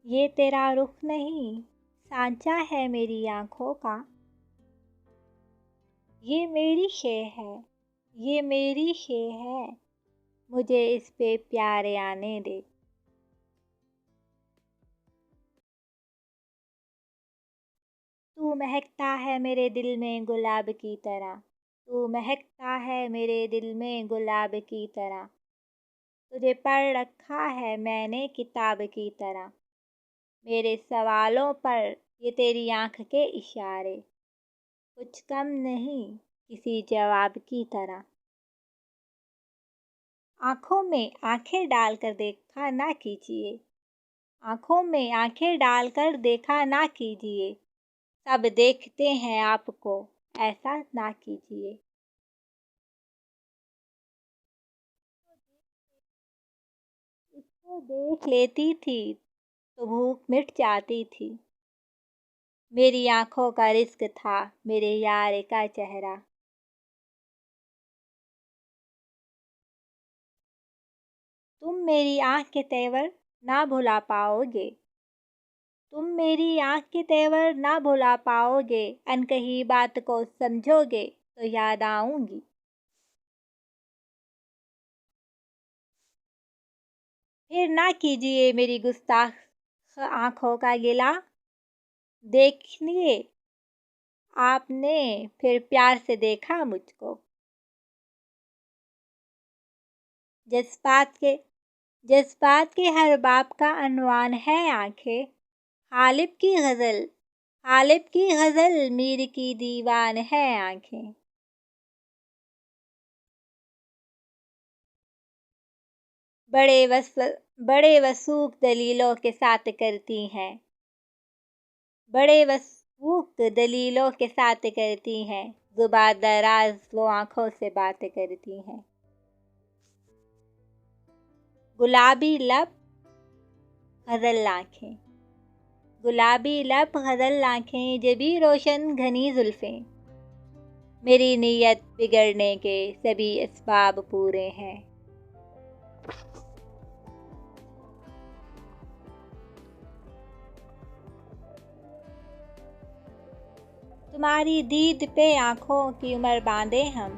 ये तेरा रुख नहीं सांचा है मेरी आँखों का। ये मेरी शे है, ये मेरी शे है, मुझे इस पे प्यार आने दे। तू महकता है मेरे दिल में गुलाब की तरह, तू महकता है मेरे दिल में गुलाब की तरह। तुझे पढ़ रखा है मैंने किताब की तरह, मेरे सवालों पर ये तेरी आँख के इशारे, कुछ कम नहीं किसी जवाब की तरह। आँखों में आँखें डालकर देखा ना कीजिए, आँखों में आँखें डालकर देखा ना कीजिए, सब देखते हैं आपको ऐसा ना कीजिए। इसको देख लेती थी तो भूख मिट जाती थी, मेरी आँखों का रिस्क था मेरे यार का चेहरा। तुम मेरी आँख के तेवर ना भुला पाओगे, तुम मेरी आँख के तेवर ना भुला पाओगे, अनकही बात को समझोगे तो याद आऊंगी। फिर ना कीजिए मेरी गुस्ताख आँखों का गिला, देखिए आपने फिर प्यार से देखा मुझको। जज्बात के हर बाप का अनवान है आँखें, गालिब की गज़ल मीर की दीवान है आँखें। बड़े वसूख दलीलों के साथ करती हैं, बड़े वसूख दलीलों के साथ करती हैं, ज़ुबान दराज वो आँखों से बातें करती हैं। गुलाबी लब गज़ल आँखें, गुलाबी लब गज़ल आँखें, जबी रोशन घनी जुल्फ़ें, मेरी नीयत बिगड़ने के सभी असबाब पूरे हैं। तुम्हारी दीद पे आँखों की उम्र बांधे हम,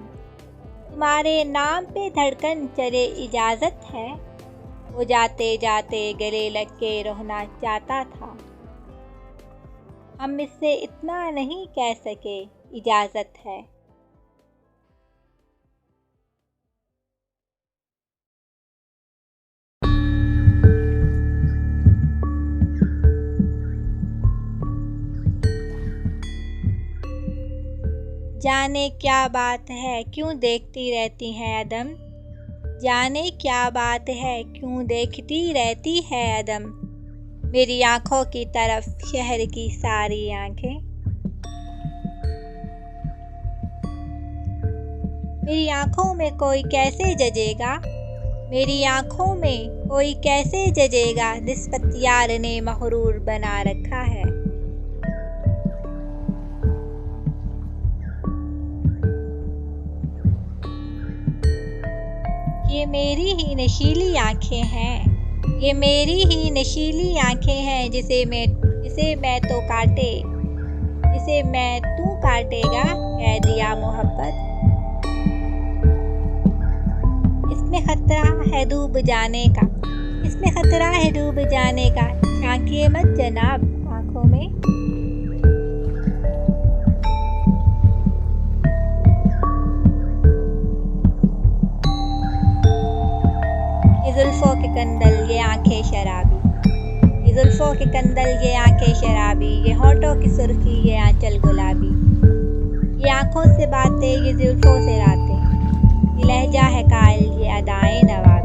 तुम्हारे नाम पे धड़कन चले इजाज़त है, वो जाते जाते गले लग के रोना चाहता था, हम इससे इतना नहीं कह सके इजाज़त है। जाने क्या बात है क्यों देखती रहती हैं अदम, जाने क्या बात है क्यों देखती रहती है अदम, मेरी आँखों की तरफ शहर की सारी आँखें। मेरी आँखों में कोई कैसे जजेगा, मेरी आँखों में कोई कैसे जजेगा, निस्बत यार ने महरूर बना रखा है। ये मेरी ही नशीली आँखें हैं, ये मेरी ही नशीली आँखें हैं, जिसे मैं तो काटे, जिसे मैं तू काटेगा कह दिया मोहब्बत। इसमें खतरा है डूब जाने का, इसमें खतरा है डूब जाने का, झांकिए मत जनाब आँखों में। जुल्फ़ों के कंदल ये आँखें शराबी, ये जुल्फ़ों के कंदल ये आँखें शराबी, ये होठों की सुर्खी ये आँचल गुलाबी, ये आँखों से बातें ये जुल्फ़ों से रातें, ये लहजा है कायल ये अदाएं नवाबी।